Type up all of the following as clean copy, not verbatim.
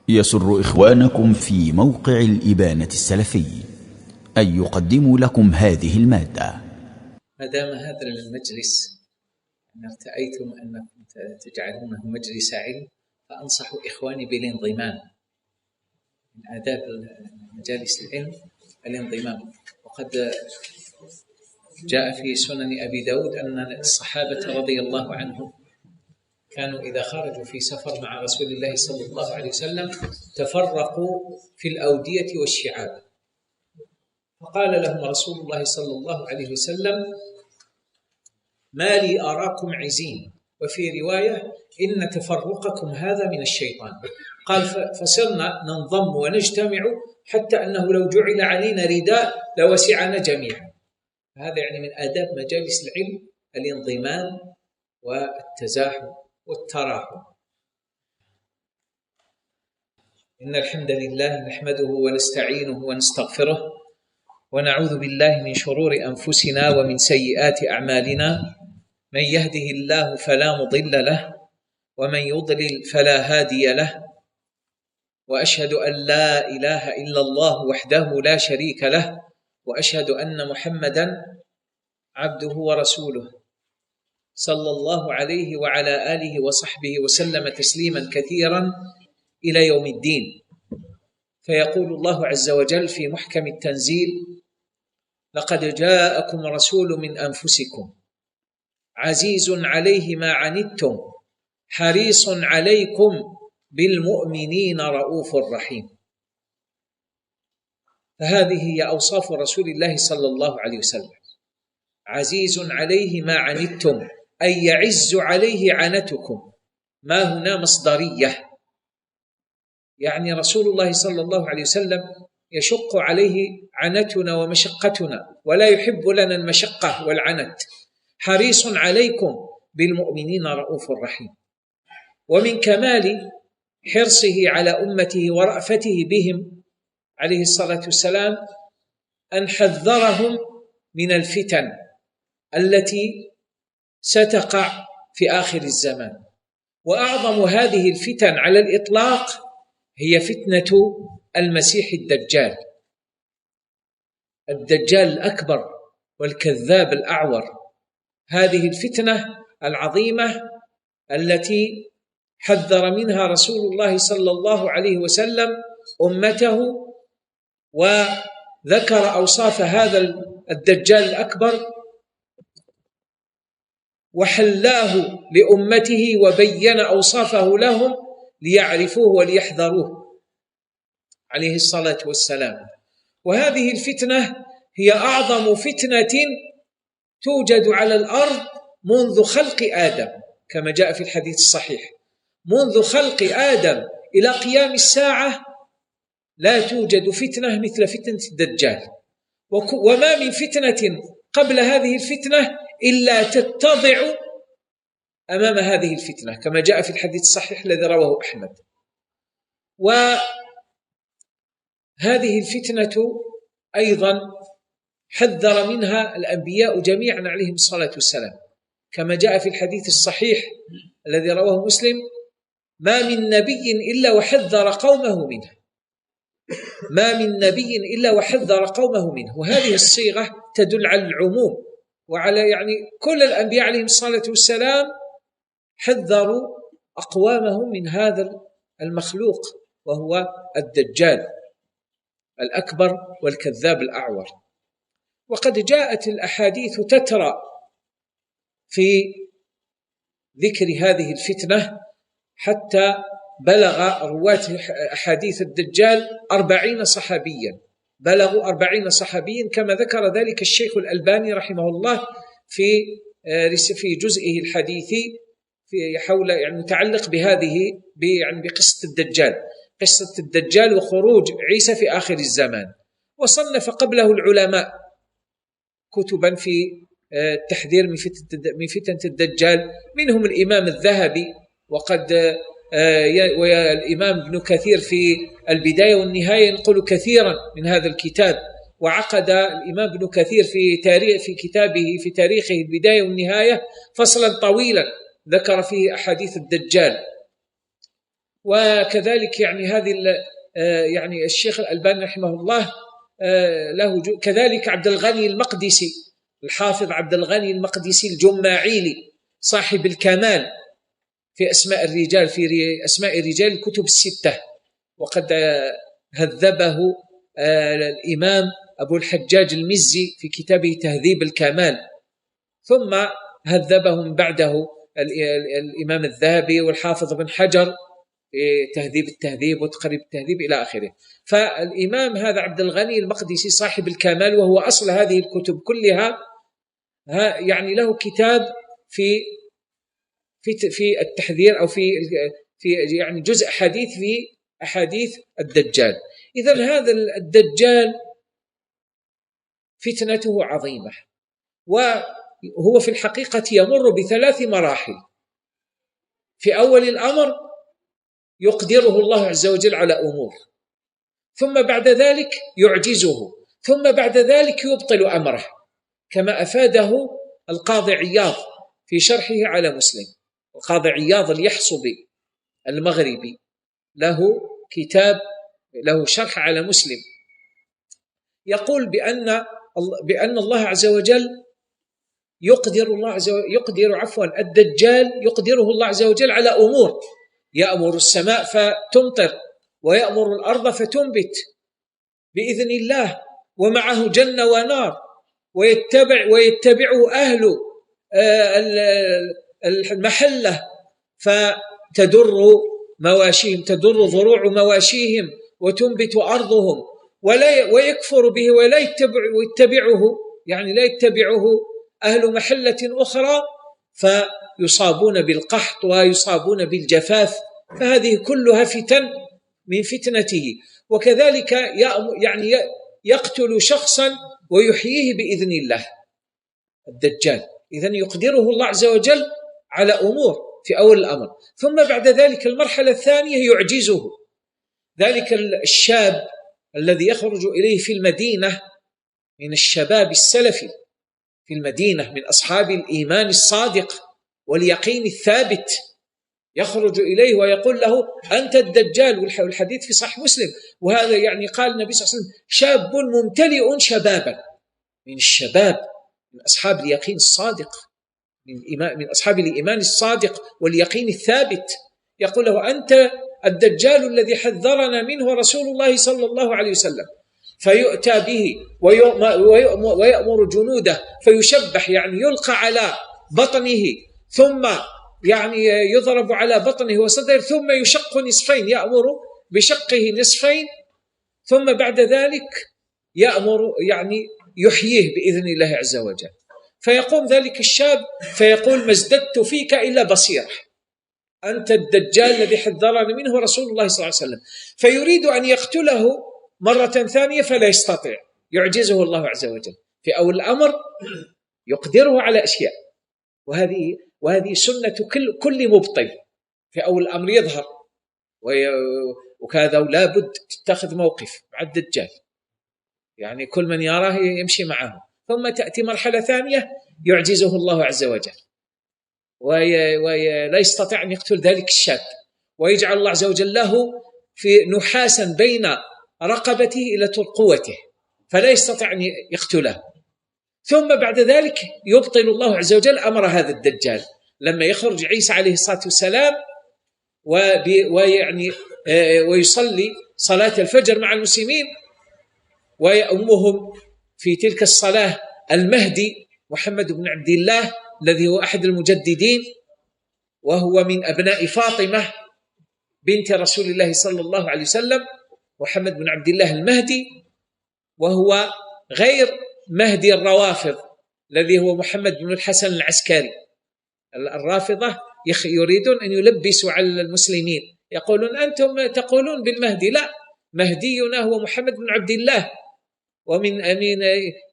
يسر إخوانكم في موقع الإبانة السلفي أن يقدموا لكم هذه المادة. ما دام هذا المجلس ارتأيتم أنكم تجعلونه مجلس علم، فأنصح إخواني بالانضمام. من آداب مجالس العلم الانضمام. وقد جاء في سنن أبي داود أن الصحابة رضي الله عنهم كانوا إذا خرجوا في سفر مع رسول الله صلى الله عليه وسلم تفرقوا في الأودية والشعاب، فقال لهم رسول الله صلى الله عليه وسلم: ما لي أراكم عزين، وفي رواية: إن تفرقكم هذا من الشيطان. قال: فصرنا ننضم ونجتمع حتى أنه لو جعل علينا رداء لوسعنا جميعا. هذا يعني من آداب مجالس العلم الانضمام والتزاحم والتراحم. إن الحمد لله نحمده ونستعينه ونستغفره، ونعوذ بالله من شرور أنفسنا ومن سيئات أعمالنا. من يهده الله فلا مضل له، ومن يضلل فلا هادي له، وأشهد أن لا إله إلا الله وحده لا شريك له، وأشهد أن محمدا عبده ورسوله صلى الله عليه وعلى آله وصحبه وسلم تسليما كثيرا إلى يوم الدين. فيقول الله عز وجل في محكم التنزيل: لقد جاءكم رسول من أنفسكم عزيز عليه ما عنتم حريص عليكم بالمؤمنين رؤوف رحيم. فهذه هي أوصاف رسول الله صلى الله عليه وسلم: عزيز عليه ما عنتم، أي يعز عليه عنتكم. ما هنا مصدرية، يعني رسول الله صلى الله عليه وسلم يشق عليه عنتنا ومشقتنا، ولا يحب لنا المشقة والعنت. حريص عليكم بالمؤمنين رؤوف رحيم. ومن كمال حرصه على أمته ورأفته بهم عليه الصلاة والسلام أن حذرهم من الفتن التي ستقع في آخر الزمان. وأعظم هذه الفتن على الإطلاق هي فتنة المسيح الدجال، الدجال الأكبر والكذاب الأعور. هذه الفتنة العظيمة التي حذر منها رسول الله صلى الله عليه وسلم أمته، وذكر أوصاف هذا الدجال الأكبر وحلاه لأمته وبين أوصافه لهم ليعرفوه وليحذروه عليه الصلاة والسلام. وهذه الفتنة هي أعظم فتنة توجد على الأرض منذ خلق آدم، كما جاء في الحديث الصحيح: منذ خلق آدم إلى قيام الساعة لا توجد فتنة مثل فتنة الدجال. وما من فتنة قبل هذه الفتنة إلا تتضع أمام هذه الفتنة، كما جاء في الحديث الصحيح الذي رواه أحمد. وهذه الفتنة أيضا حذر منها الأنبياء جميعا عليهم الصلاة والسلام، كما جاء في الحديث الصحيح الذي رواه مسلم: ما من نبي إلا وحذر قومه منه، ما من نبي إلا وحذر قومه منه. وهذه الصيغة تدل على العموم وعلى يعني كل الأنبياء عليهم الصلاة والسلام حذروا أقوامهم من هذا المخلوق، وهو الدجال الأكبر والكذاب الأعور. وقد جاءت الأحاديث تترى في ذكر هذه الفتنة، حتى بلغ رواة أحاديث الدجال 40 صحابيا، بلغوا 40 صحابيا، كما ذكر ذلك الشيخ الألباني رحمه الله في جزئه الحديثي في حول يعني متعلق بهذه بقصة الدجال، قصة الدجال وخروج عيسى في آخر الزمان. وصنف قبله العلماء كتبا في التحذير من فتنة الدجال، منهم الإمام الذهبي، وقد والإمام ابن كثير في البداية والنهاية ينقل كثيرا من هذا الكتاب. وعقد الإمام ابن كثير في كتابه في تاريخه البداية والنهاية فصلا طويلا ذكر فيه أحاديث الدجال. وكذلك يعني هذه يعني الشيخ الألباني رحمه الله له كذلك عبد الغني المقدسي، الحافظ عبد الغني المقدسي الجماعيلي صاحب الكمال في أسماء الرجال، في أسماء رجال الكتب الستة، وقد هذبه الإمام أبو الحجاج المزي في كتابه تهذيب الكمال، ثم هذبه من بعده الإمام الذهبي والحافظ بن حجر في تهذيب التهذيب وتقريب التهذيب إلى آخره. فالإمام هذا عبد الغني المقدسي صاحب الكمال وهو أصل هذه الكتب كلها، يعني له كتاب في التحذير أو في يعني جزء حديث في أحاديث الدجال. إذن هذا الدجال فتنته عظيمة، وهو في الحقيقة يمر بثلاث مراحل. في أول الأمر يقدره الله عز وجل على أمور، ثم بعد ذلك يعجزه، ثم بعد ذلك يبطل أمره، كما أفاده القاضي عياض في شرحه على مسلم. القاضي عياض اليحصبي المغربي له كتاب، له شرح على مسلم، يقول بأن الله عز وجل يقدر الدجال يقدره الله عز وجل على أمور، يأمر السماء فتمطر، ويأمر الأرض فتنبت بإذن الله، ومعه جنة ونار، ويتبعه أهل المحلة فتدر مواشيهم، تدر ضروع مواشيهم وتنبت أرضهم، ويكفر به ولا يتبعه، يعني لا يتبعه أهل محلة أخرى فيصابون بالقحط ويصابون بالجفاف. فهذه كلها فتن من فتنته. وكذلك يعني يقتل شخصا ويحييه بإذن الله الدجال. إذن يقدره الله عز وجل على أمور في أول الأمر، ثم بعد ذلك المرحلة الثانية يعجزه. ذلك الشاب الذي يخرج إليه في المدينة من الشباب السلفي في المدينة، من أصحاب الإيمان الصادق واليقين الثابت، يخرج إليه ويقول له أنت الدجال، والحديث في صحيح مسلم. وهذا يعني قال النبي صلى الله عليه وسلم شاب ممتلئ شبابا، من الشباب، من أصحاب اليقين الصادق، من أصحاب الإيمان الصادق واليقين الثابت، يقول له أنت الدجال الذي حذرنا منه رسول الله صلى الله عليه وسلم. فيؤتى به ويأمر جنوده فيشبح، يعني يلقى على بطنه، ثم يعني يضرب على بطنه وصدره، ثم يشق نصفين، يأمر بشقه نصفين، ثم بعد ذلك يأمر يعني يحييه بإذن الله عز وجل. فيقوم ذلك الشاب فيقول ما ازددت فيك إلا بصيرة، أنت الدجال الذي حذرنا منه رسول الله صلى الله عليه وسلم. فيريد أن يقتله مرة ثانية فلا يستطيع، يعجزه الله عز وجل. في أول الأمر يقدره على أشياء، وهذه سنة كل مبطل. في أول الأمر يظهر وكذا، ولا بد تتخذ موقف مع الدجال، يعني كل من يراه يمشي معه. ثم تأتي مرحلة ثانية يعجزه الله عز وجل ولا يستطيع أن يقتل ذلك الشاب، ويجعل الله عز وجل له في نحاسا بين رقبته إلى ترقوته فلا يستطيع أن يقتله. ثم بعد ذلك يبطل الله عز وجل أمر هذا الدجال لما يخرج عيسى عليه الصلاة والسلام ويعني ويصلي صلاة الفجر مع المسلمين، ويأمهم في تلك الصلاة المهدي محمد بن عبد الله الذي هو أحد المجددين، وهو من أبناء فاطمة بنت رسول الله صلى الله عليه وسلم، محمد بن عبد الله المهدي، وهو غير مهدي الروافض الذي هو محمد بن الحسن العسكري. الرافضة يريدون أن يلبسوا على المسلمين، يقولون أنتم تقولون بالمهدي، لا، مهدينا هو محمد بن عبد الله، ومن أمين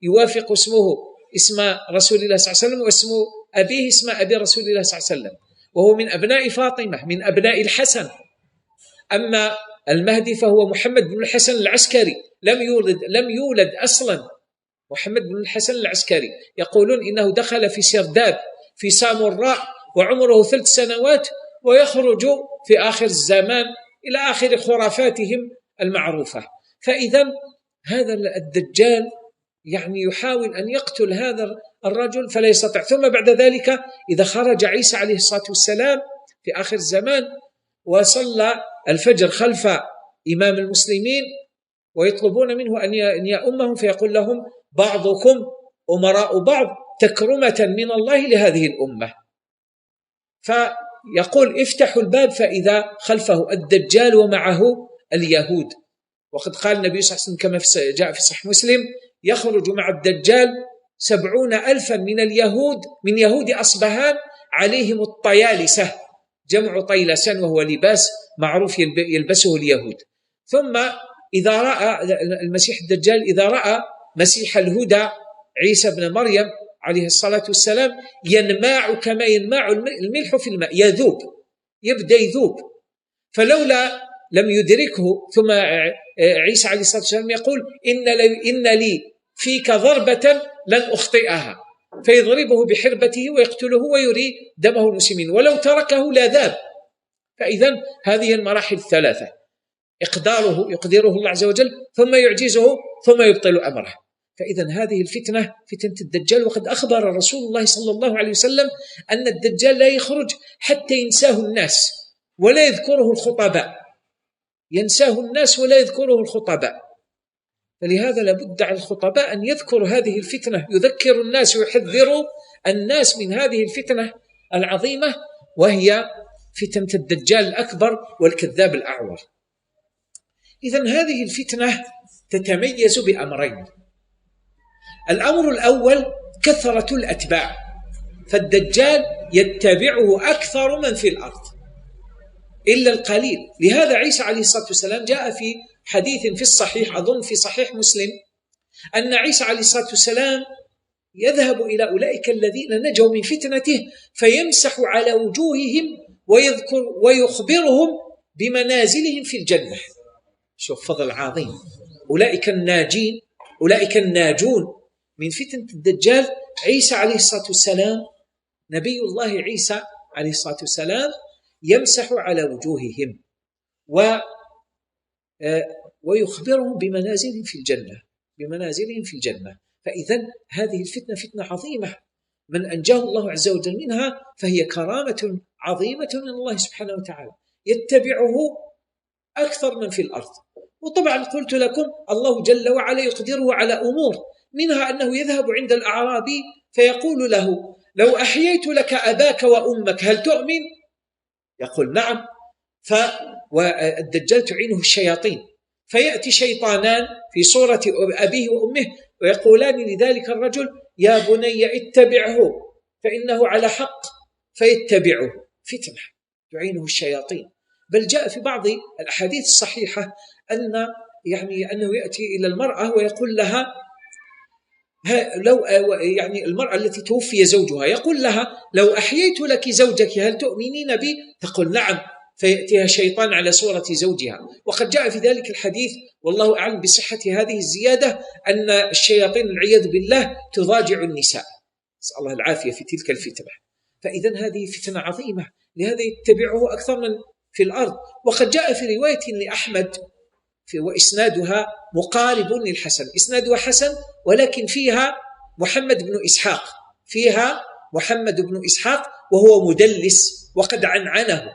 يوافق اسمه اسم رسول الله صلى الله عليه وسلم، واسم أبيه اسم أبي رسول الله صلى الله عليه وسلم، وهو من أبناء فاطمة، من أبناء الحسن. أما المهدي فهو محمد بن الحسن العسكري، لم يولد أصلا محمد بن الحسن العسكري. يقولون إنه دخل في سرداب في سامراء وعمره 3 سنوات، ويخرج في آخر الزمان إلى آخر خرافاتهم المعروفة. فإذا هذا الدجال يعني يحاول أن يقتل هذا الرجل فلا يستطيع. ثم بعد ذلك إذا خرج عيسى عليه الصلاة والسلام في آخر الزمان وصلى الفجر خلف إمام المسلمين ويطلبون منه أن يؤمهم، فيقول لهم بعضكم أمراء بعض تكرمة من الله لهذه الأمة، فيقول افتحوا الباب فإذا خلفه الدجال ومعه اليهود. وقد قال النبي صلى الله عليه وسلم كما جاء في صحيح مسلم يخرج مع الدجال 70,000 من اليهود من يهود أصبهان عليهم الطيالسة، جمع طيلسان وهو لباس معروف يلبسه اليهود. ثم إذا رأى المسيح الدجال إذا رأى مسيح الهدى عيسى بن مريم عليه الصلاة والسلام ينماع كما ينماع الملح في الماء، يذوب، يبدأ يذوب. فلولا لم يدركه ثم عيسى عليه الصلاة والسلام يقول إن لي فيك ضربة لن أخطئها، فيضربه بحربته ويقتله ويري دمه المسلمين، ولو تركه لا ذاب. فإذن هذه المراحل الثلاثة، يقدره الله عز وجل ثم يعجزه ثم يبطل أمره. فإذن هذه الفتنة فتنة الدجال. وقد أخبر رسول الله صلى الله عليه وسلم أن الدجال لا يخرج حتى ينساه الناس ولا يذكره الخطباء، ينساه الناس ولا يذكره الخطباء. فلهذا لابد على الخطباء أن يذكروا هذه الفتنة، يذكر الناس ويحذروا الناس من هذه الفتنة العظيمة، وهي فتنة الدجال الأكبر والكذاب الأعور. إذن هذه الفتنة تتميز بأمرين. الأمر الأول كثرة الأتباع، فالدجال يتبعه أكثر من في الأرض إلا القليل. لهذا عيسى عليه الصلاة والسلام جاء في حديث في الصحيح، أظن في صحيح مسلم، أن عيسى عليه الصلاة والسلام يذهب إلى أولئك الذين نجوا من فتنته فيمسح على وجوههم ويخبرهم بمنازلهم في الجنة. شوف فضل عظيم، أولئك الناجين، أولئك الناجون من فتنة الدجال. عيسى عليه الصلاة والسلام نبي الله عيسى عليه الصلاة والسلام يمسح على وجوههم ويخبرهم بمنازلهم في الجنة، بمنازلهم في الجنة. فإذن هذه الفتنة فتنة عظيمة، من أنجاه الله عز وجل منها فهي كرامة عظيمة من الله سبحانه وتعالى، يتبعه أكثر من في الأرض. وطبعا قلت لكم الله جل وعلا يقدره على أمور، منها أنه يذهب عند الأعرابي فيقول له لو أحييت لك أباك وأمك هل تؤمن؟ يقول نعم. والدجال تعينه الشياطين، فيأتي شيطانان في صورة أبيه وأمه ويقولان لذلك الرجل يا بني اتبعه فإنه على حق، فيتبعه. فتنة تعينه الشياطين. بل جاء في بعض الأحاديث الصحيحة أنه يأتي إلى المرأة ويقول لها لو المرأة التي توفي زوجها يقول لها لو أحييت لك زوجك هل تؤمنين بي؟ تقول نعم، فيأتيها شيطان على صورة زوجها. وقد جاء في ذلك الحديث والله أعلم بصحة هذه الزيادة أن الشياطين العياذ بالله تضاجع النساء، نسأل الله العافية في تلك الفتنة. فإذن هذه فتنة عظيمة، لهذا يتبعه أكثر من في الأرض. وقد جاء في رواية لأحمد وإسنادها مقارب للحسن، إسنادها حسن ولكن فيها محمد بن إسحاق، فيها محمد بن إسحاق وهو مدلس وقد عنعنه.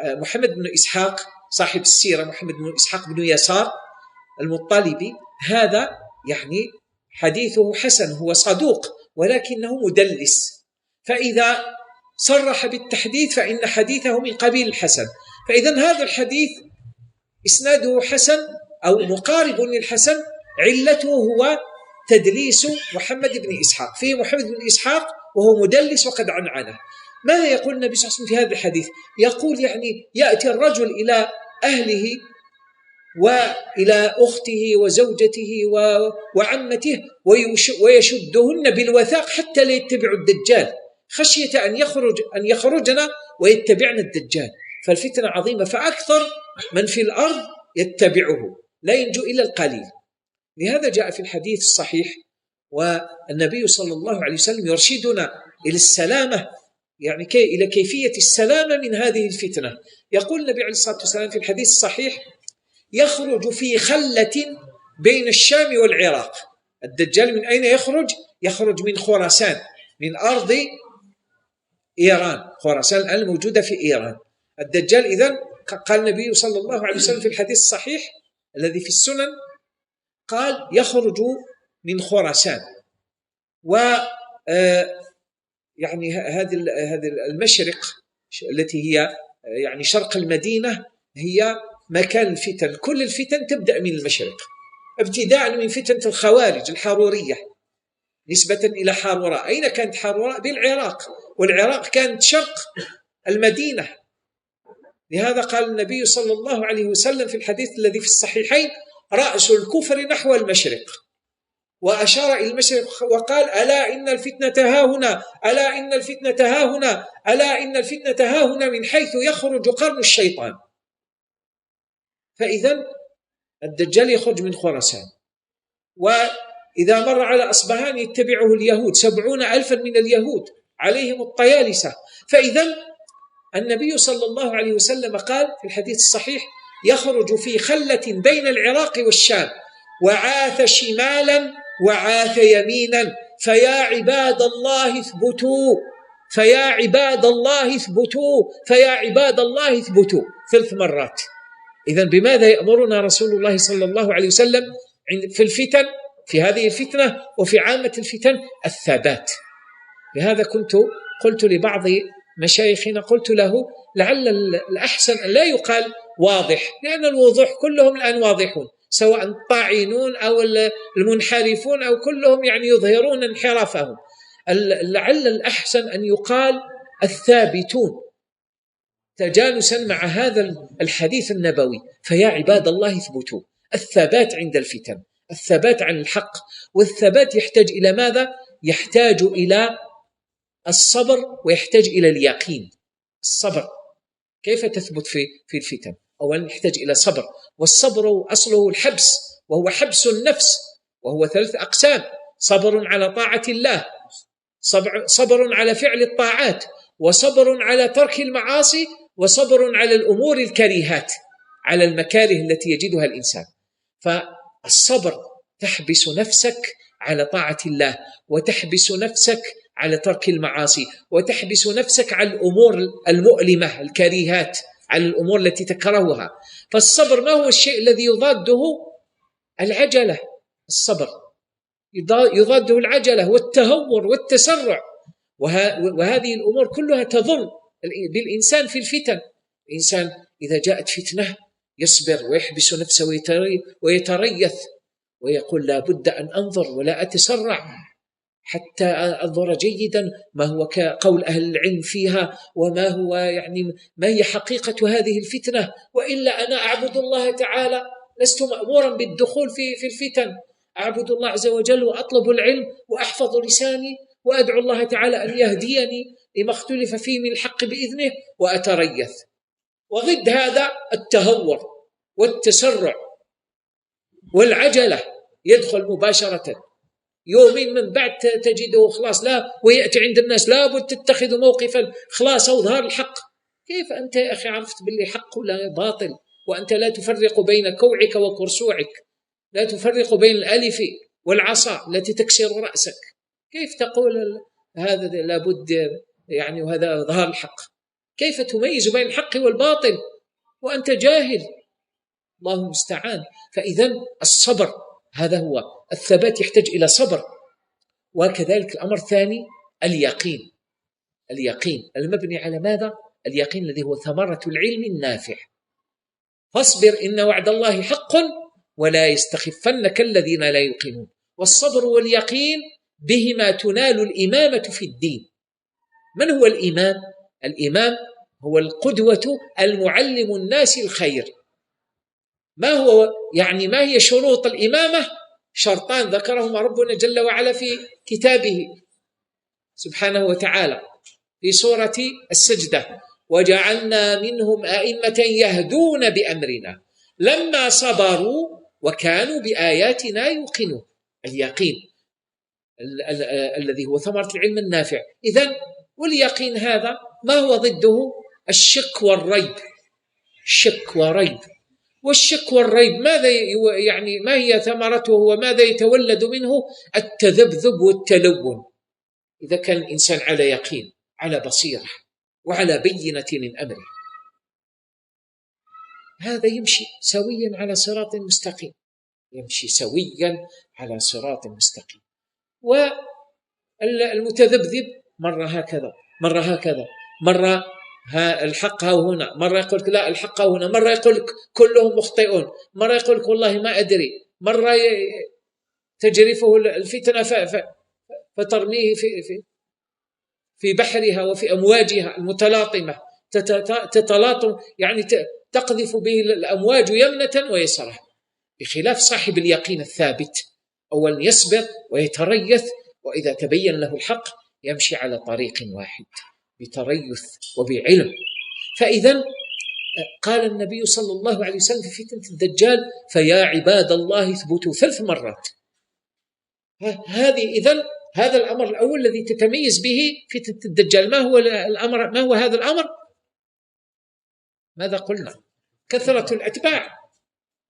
محمد بن إسحاق صاحب السيرة، محمد بن إسحاق بن يسار المطلبي، هذا حديثه حسن، هو صدوق ولكنه مدلس، فإذا صرح بالتحديث فإن حديثه من قبيل الحسن. فإذن هذا الحديث إسناده حسن أو مقارب للحسن، علته هو تدليس محمد بن إسحاق، فيه محمد بن إسحاق وهو مدلس وقد عنعنه. ماذا يقول النبي صلى الله عليه وسلم في هذا الحديث؟ يقول يأتي الرجل إلى أهله وإلى أخته وزوجته وعمته ويشدهن بالوثاق حتى لا يتبعوا الدجال، خشية أن يخرجنا ويتبعنا الدجال. فالفتنة عظيمة، فأكثر من في الأرض يتبعه، لا ينجو إلا القليل. لهذا جاء في الحديث الصحيح والنبي صلى الله عليه وسلم يرشدنا إلى السلامة يعني إلى كيفية السلامة من هذه الفتنة. يقول النبي عليه الصلاة والسلام في الحديث الصحيح: يخرج في خلة بين الشام والعراق. الدجال من أين يخرج؟ يخرج من خراسان، من أرض إيران. خراسان الآن موجودة في إيران. الدجال إذن قال النبي صلى الله عليه وسلم في الحديث الصحيح الذي في السنن، قال يخرج من خراسان. و يعني هذه المشرق التي هي يعني شرق المدينة هي مكان الفتن. كل الفتن تبدأ من المشرق، ابتداء من فتنة الخوارج الحارورية نسبة إلى حاروراء. أين كانت حاروراء؟ بالعراق، والعراق كانت شرق المدينة. لهذا قال النبي صلى الله عليه وسلم في الحديث الذي في الصحيحين: رأس الكفر نحو المشرق. وأشار إلى المشرق وقال: ألا إن الفتنة ها هنا، ألا إن الفتنة ها هنا، ألا إن الفتنة ها هنا، من حيث يخرج قرن الشيطان. فإذا الدجال يخرج من خراسان، وإذا مر على أصبهان يتبعه اليهود 70,000 من اليهود عليهم الطيالسة. فإذا النبي صلى الله عليه وسلم قال في الحديث الصحيح: يخرج في خلة بين العراق والشام، وعاث شمالا وعاث يمينا، فيا عباد الله اثبتوا، فيا عباد الله اثبتوا، فيا عباد الله اثبتوا 3 مرات. إذن بماذا يأمرنا رسول الله صلى الله عليه وسلم في الفتن، في هذه الفتنة وفي عامة الفتن؟ الثبات. لهذا قلت لبعض مشايخنا، قلت له: لعل الأحسن أن لا يقال واضح، لأن الوضوح كلهم الآن واضحون، سواء الطاعنون أو المنحرفون أو كلهم يعني يظهرون انحرافهم. لعل الأحسن أن يقال الثابتون، تجانسا مع هذا الحديث النبوي: فيا عباد الله اثبتوا. الثبات عند الفتن، الثبات عن الحق. والثبات يحتاج إلى ماذا؟ يحتاج إلى الصبر، ويحتاج إلى اليقين. الصبر، كيف تثبت في الفتن؟ أولا يحتاج إلى صبر، والصبر أصله الحبس، وهو حبس النفس، وهو 3 أقسام: صبر على طاعة الله، صبر على فعل الطاعات، وصبر على ترك المعاصي، وصبر على الأمور الكريهات، على المكاره التي يجدها الإنسان. فالصبر تحبس نفسك على طاعة الله، وتحبس نفسك على ترك المعاصي، وتحبس نفسك على الأمور المؤلمة الكريهات، على الأمور التي تكرهها. فالصبر ما هو الشيء الذي يضاده؟ العجلة. الصبر يضاده العجلة والتهور والتسرع، وهذه الأمور كلها تضر بالإنسان في الفتن. الإنسان إذا جاءت فتنة يصبر ويحبس نفسه ويتريث ويقول: لا بد أن أنظر ولا أتسرع حتى أنظر جيدا ما هو كقول أهل العلم فيها، وما هو يعني ما هي حقيقة هذه الفتنة، وإلا أنا أعبد الله تعالى، لست مأمورا بالدخول في الفتن، أعبد الله عز وجل وأطلب العلم وأحفظ لساني وأدعو الله تعالى أن يهديني لما اختلف فيه من الحق بإذنه، وأتريث. وضد هذا التهور والتسرع والعجلة، يدخل مباشرة. يومين من بعد تجده خلاص، لا، ويأتي عند الناس لابد تتخذ موقفا، خلاص وظهر الحق. كيف أنت يا أخي عرفت باللي حق ولا باطل وأنت لا تفرق بين كوعك وكرسوعك، لا تفرق بين الألف والعصا التي تكسر رأسك؟ كيف تقول هذا لابد يعني وهذا ظهر الحق؟ كيف تميز بين الحق والباطل وأنت جاهل؟ الله المستعان. فإذن الصبر هذا هو الثبات، يحتاج إلى صبر. وكذلك الأمر الثاني اليقين. اليقين المبني على ماذا؟ اليقين الذي هو ثمرة العلم النافع. فاصبر إن وعد الله حق ولا يستخفنك الذين لا يوقنون. والصبر واليقين بهما تنال الإمامة في الدين. من هو الإمام؟ الإمام هو القدوة المعلم الناس الخير. ما هي شروط الإمامة؟ شرطان ذكرهما ربنا جل وعلا في كتابه سبحانه وتعالى في سورة السجدة: وجعلنا منهم أئمة يهدون بأمرنا لما صبروا وكانوا بآياتنا يوقنون. اليقين الذي هو ثمرة العلم النافع. إذن واليقين هذا ما هو ضده؟ الشك والريب. شك وريب. والشك والريب ماذا يعني ما هي ثمرته وماذا يتولد منه؟ التذبذب والتلون. إذا كان الإنسان على يقين، على بصيرة، وعلى بينة من أمره، هذا يمشي سويا على صراط مستقيم، يمشي سويا على صراط مستقيم. والمتذبذب مرة هكذا، مرة هكذا، مرة الحق هنا، مرة يقول لك لا الحق هنا، مرة يقول لك كلهم مخطئون، مرة يقول لك والله ما أدري، مرة تجرفه الفتنة فترميه في بحرها وفي أمواجها المتلاطمة، تتلاطم يعني تقذف به الأمواج يمنة ويسرا، بخلاف صاحب اليقين الثابت أولا يصبر ويتريث، وإذا تبين له الحق يمشي على طريق واحد بتريث وبعلم. فإذا قال النبي صلى الله عليه وسلم في فتنة الدجال: فيا عباد الله اثبتوا 3 مرات. هذه إذن هذا الأمر الأول الذي تتميز به فتنة الدجال. ما هو الأمر؟ ما هو هذا الأمر؟ ماذا قلنا؟ كثرة الأتباع.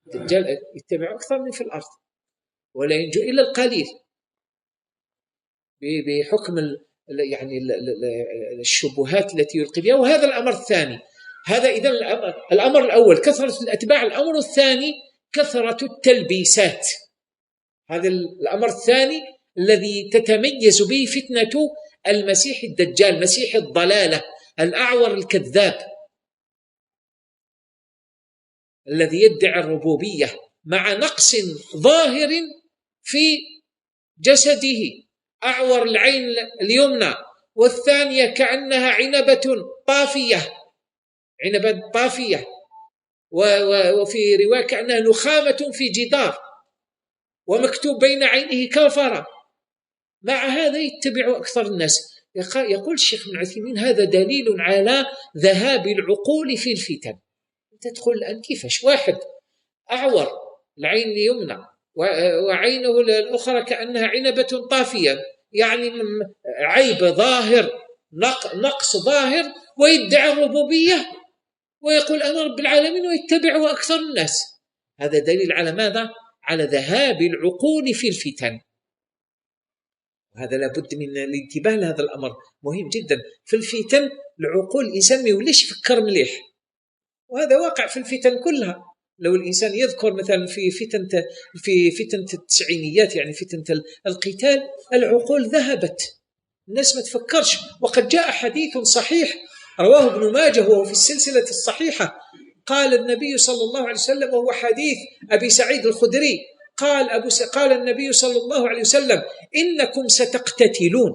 الدجال يتبع أكثر من في الأرض، ولا ينجو إلا القليل بحكم يعني الشبهات التي يلقي بها. وهذا الأمر الثاني. هذا إذن الأمر الأول كثرة الأتباع. الأمر الثاني كثرة التلبيسات. هذا الأمر الثاني الذي تتميز به فتنة المسيح الدجال، مسيح الضلالة الأعور الكذاب الذي يدعي الربوبية مع نقص ظاهر في جسده، أعور العين اليمنى والثانية كأنها عنبة طافية، عنبة طافية، وفي رواية كأنها نخامة في جدار، ومكتوب بين عينه كافرة. مع هذا يتبع أكثر الناس. يقول الشيخ ابن عثيمين: هذا دليل على ذهاب العقول في الفتن. تدخل الآن كيفاش واحد أعور العين اليمنى وعينه الأخرى كأنها عنبة طافية، يعني عيب ظاهر، نقص ظاهر، ويدعي الربوبية ويقول أنا رب العالمين ويتبعه أكثر الناس. هذا دليل على ماذا؟ على ذهاب العقول في الفتن. هذا لابد من الانتباه لهذا الأمر، مهم جدا. في الفتن العقول الإنسان ما يوليش يفكر مليح، وهذا واقع في الفتن كلها. لو الإنسان يذكر مثلا في فتنة التسعينيات، يعني فتنة القتال، العقول ذهبت، الناس ما تفكرش. وقد جاء حديث صحيح رواه ابن ماجه وهو في السلسلة الصحيحة، قال النبي صلى الله عليه وسلم، وهو حديث أبي سعيد الخدري، قال النبي صلى الله عليه وسلم: إنكم ستقتتلون.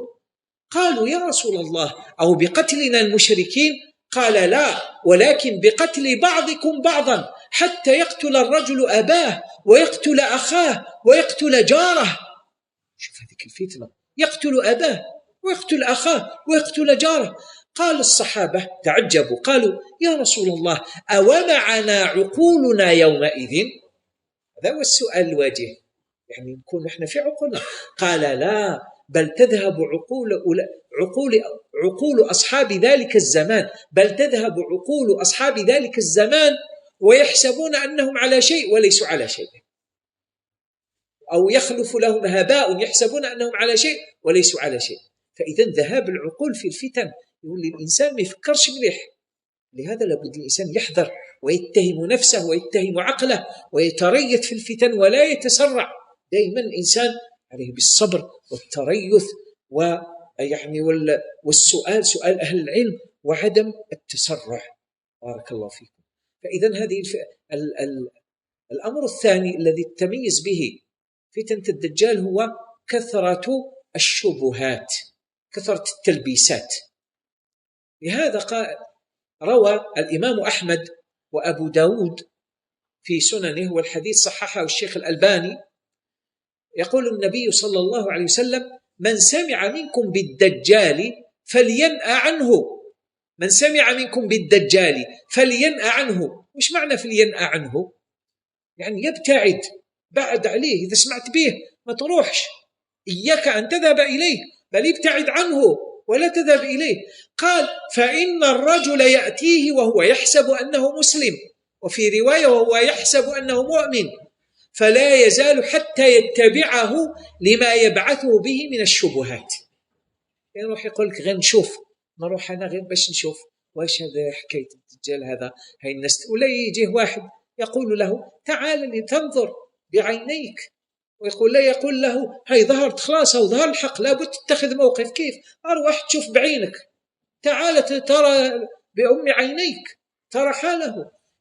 قالوا: يا رسول الله، أو بقتلنا المشركين؟ قال: لا، ولكن بقتل بعضكم بعضا، حتى يقتل الرجل أباه ويقتل أخاه ويقتل جاره. شوف هذه الفتنة، يقتل أباه ويقتل أخاه ويقتل جاره. قال الصحابة تعجبوا، قالوا: يا رسول الله، أومعنا عقولنا يومئذ؟ هذا هو السؤال الواجه، يعني نكون نحن في عقولنا. قال: لا، بل تذهب عقول أصحاب ذلك الزمان، بل تذهب عقول أصحاب ذلك الزمان ويحسبون أنهم على شيء وليسوا على شيء، أو يخلف لهم هباء يحسبون أنهم على شيء وليسوا على شيء. فإذا ذهاب العقول في الفتن يقول للإنسان ما يفكرش مليح. لهذا لابد الإنسان يحذر ويتهم نفسه ويتهم عقله ويتريث في الفتن ولا يتسرع. دائما الإنسان عليه بالصبر والتريث ويعني والسؤال، سؤال أهل العلم، وعدم التسرع. بارك الله فيكم. فإذا هذه الأمر الثاني الذي تميز به فتنة الدجال هو كثرة الشبهات، كثرة التلبيسات. لهذا روى الإمام أحمد وأبو داود في سننه، والحديث صححه الشيخ الألباني، يقول النبي صلى الله عليه وسلم: من سمع منكم بالدجال فلينأ عنه. من سمع منكم بالدجال فلينأ عنه. مش معنى فلينأ عنه؟ يعني يبتعد، بعد عليه. إذا سمعت به ما تروحش، إياك أن تذهب إليه، بل يبتعد عنه ولا تذهب إليه. قال فإن الرجل يأتيه وهو يحسب أنه مسلم، وفي رواية وهو يحسب أنه مؤمن، فلا يزال حتى يتبعه لما يبعثه به من الشبهات. يروح يقول لك غير نشوف، نروح أنا غير باش نشوف واش هذا حكاية الدجال هذا، هاي الناس. ولا يجيه واحد يقول له تعال لتنظر بعينيك، ويقول لا، يقول له هاي ظهرت خلاص أو ظهر الحق، لابد تتخذ موقف. كيف؟ أروح تشوف بعينك، تعال ترى بأم عينيك، ترى حاله.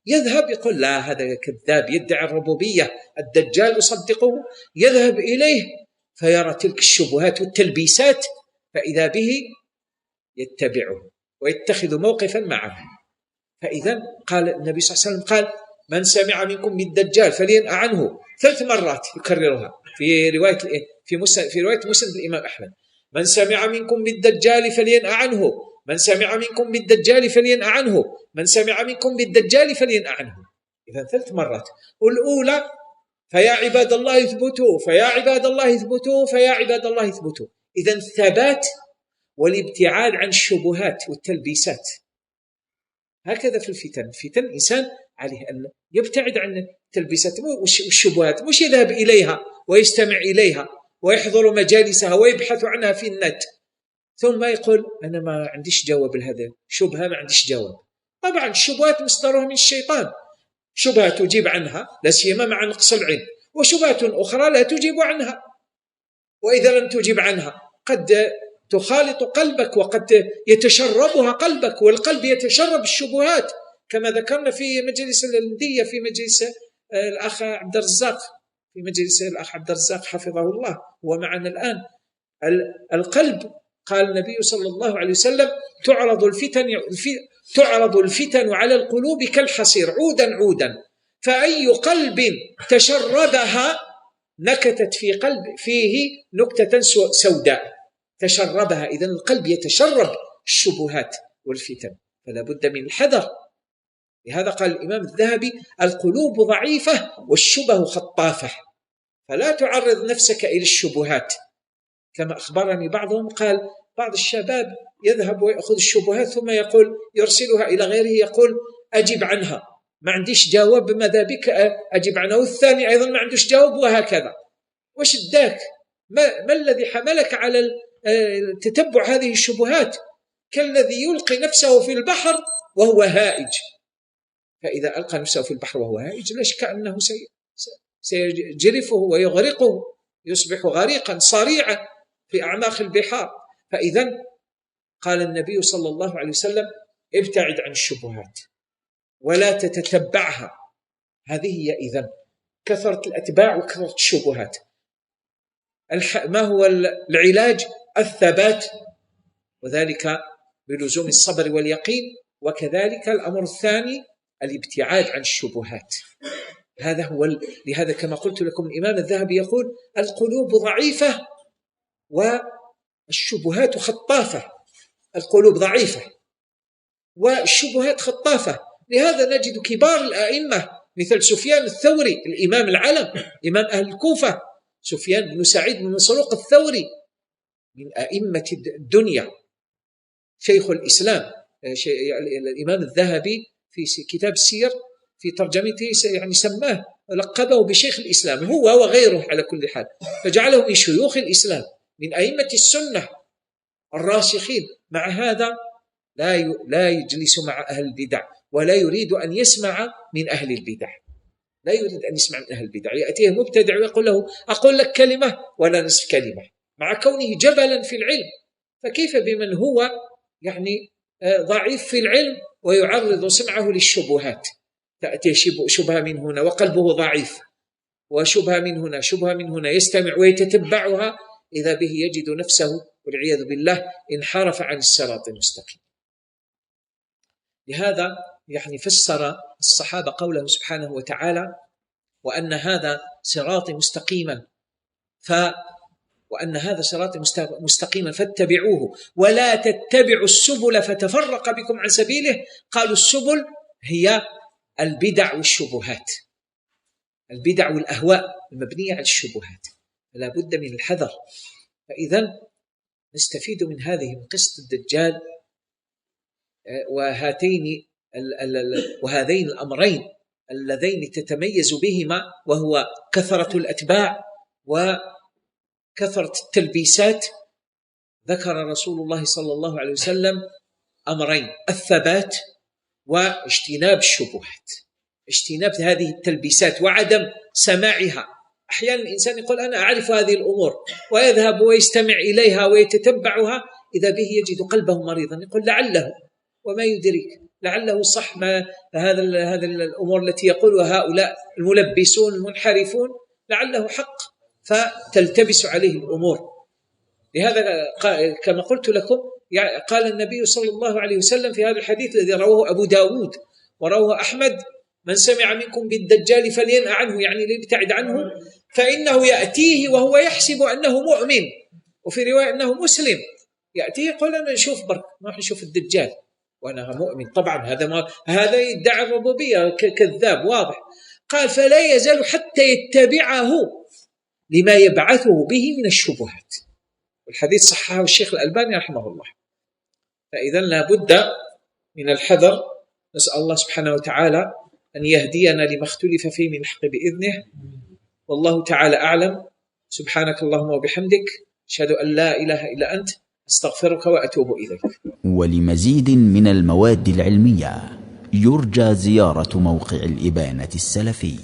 يذهب يقول لا هذا كذاب يدعي الربوبية، الدجال يصدقه. يذهب إليه فيرى تلك الشبهات والتلبيسات، فإذا به يتبعه ويتخذ موقفا معه. فإذا قال النبي صلى الله عليه وسلم قال من سمع منكم بالدجال فلينأ عنه، 3 مرات يكررها في رواية مسند الإمام أحمد. من سمع منكم بالدجال فلينأ عنه، من سمع منكم بالدجال فلينأ عنه، من سمع منكم بالدجال فلينأ عنه. إذا 3 مرات. والأولى فيا عباد الله اثبتوا، فيا عباد الله اثبتوا، فيا عباد الله اثبتوا. إذا الثبات والابتعاد عن الشبهات والتلبيسات. هكذا في الفتن الإنسان عليه أن يبتعد عن التلبيسات والشبهات، مش يذهب إليها ويستمع إليها ويحضر مجالسها ويبحث عنها في النت ثم يقول أنا ما عنديش جواب لهذا شبهة، ما عنديش جواب. طبعا الشبهات مصدرها من الشيطان، شبهة تجيب عنها لا سيما مع نقص العلم، وشبهة أخرى لا تجيب عنها، وإذا لم تجيب عنها قد تخالط قلبك وقد يتشربها قلبك، والقلب يتشرب الشبهات كما ذكرنا في مجلس الندية، في مجلس الأخ عبد الرزاق، في مجلس الأخ عبد الرزاق حفظه الله هو معنا الآن. القلب قال النبي صلى الله عليه وسلم تعرض الفتن على القلوب كالحصير عودا عودا، فأي قلب تشربها نكتت فيه نكتة سوداء تشربها. إذن القلب يتشرب الشبهات والفتن، فلا بد من الحذر. لهذا قال الإمام الذهبي القلوب ضعيفة والشبه خطافة، فلا تعرض نفسك إلى الشبهات. كما أخبرني بعضهم قال بعض الشباب يذهب ويأخذ الشبهات ثم يقول يرسلها إلى غيره يقول أجب عنها، ما عنديش جواب، ماذا بك أجب عنها، والثاني أيضا ما عندوش جواب، وهكذا. وش اداك؟ ما الذي حملك على تتبع هذه الشبهات؟ كالذي يلقي نفسه في البحر وهو هائج، فإذا ألقى نفسه في البحر وهو هائج لا شك أنه سيجرفه ويغرقه، يصبح غريقا صريعا في أعماق البحار. فإذا قال النبي صلى الله عليه وسلم ابتعد عن الشبهات ولا تتتبعها. هذه هي إذن كثرة الأتباع وكثرة الشبهات. ما هو العلاج؟ الثبات، وذلك بلزوم الصبر واليقين، وكذلك الأمر الثاني الابتعاد عن الشبهات. هذا هو لهذا كما قلت لكم الإمام الذهبي يقول القلوب ضعيفة والشبهات خطافة. القلوب ضعيفة والشبهات خطافة. لهذا نجد كبار الأئمة مثل سفيان الثوري الإمام العلم، إمام أهل الكوفة، سفيان بن سعيد بن مسروق الثوري من أئمة الدنيا، شيخ الإسلام. الإمام الذهبي في كتاب السير في ترجمته يعني سماه لقبه بشيخ الإسلام، هو وغيره على كل حال، فجعله من شيوخ الإسلام من أئمة السنة الراسخين. مع هذا لا يجلس مع أهل البدع ولا يريد أن يسمع من أهل البدع، لا يريد أن يسمع من أهل البدع. يأتيه مبتدع ويقول له أقول لك كلمة ولا نصف كلمة، مع كونه جبلا في العلم. فكيف بمن هو يعني ضعيف في العلم ويعرض سمعه للشبهات؟ تأتي شبهة من هنا وقلبه ضعيف، وشبهة من هنا شبهة من هنا، يستمع ويتتبعها، إذا به يجد نفسه والعياذ بالله انحرف عن الصراط المستقيم. لهذا يعني فسر الصحابة قوله سبحانه وتعالى وأن هذا صراطي مستقيما وأن هذا صراطي مستقيما فاتبعوه ولا تتبعوا السبل فتفرق بكم عن سبيله. قالوا السبل هي البدع والشبهات، البدع والأهواء المبنية على الشبهات، فلا بد من الحذر. فإذا نستفيد من هذه من قصة الدجال وهذين الأمرين اللذين تتميز بهما، وهو كثرة الأتباع وكثرة التلبيسات. ذكر رسول الله صلى الله عليه وسلم أمرين: الثبات واجتناب الشبهات، اجتناب هذه التلبيسات وعدم سماعها. أحيانا الإنسان يقول أنا أعرف هذه الأمور ويذهب ويستمع إليها ويتتبعها، إذا به يجد قلبه مريضا، يقول لعله، وما يدرك، لعله صح ما هذا الأمور التي يقولها هؤلاء الملبسون المنحرفون، لعله حق، فتلتبس عليه الأمور. لهذا كما قلت لكم قال النبي صلى الله عليه وسلم في هذا الحديث الذي رواه أبو داود ورواه أحمد: من سمع منكم بالدجال فلينأ عنه، يعني ليبتعد عنه، فإنه يأتيه وهو يحسب أنه مؤمن، وفي رواية أنه مسلم، يأتيه يقول أنا نشوف برك، ما نشوف الدجال وأنا مؤمن. طبعا هذا يدعي الربوبية، كذاب واضح. قال فلا يزال حتى يتبعه لما يبعثه به من الشبهات. والحديث صححه الشيخ الألباني رحمه الله. فإذا لا بد من الحذر. نسأل الله سبحانه وتعالى أن يهدينا لما اختلف فيه من الحق بإذنه، والله تعالى أعلم. سبحانك اللهم وبحمدك، أشهد أن لا إله إلا أنت، أستغفرك وأتوب إليك. ولمزيد من المواد العلمية يرجى زيارة موقع الإبانة السلفي.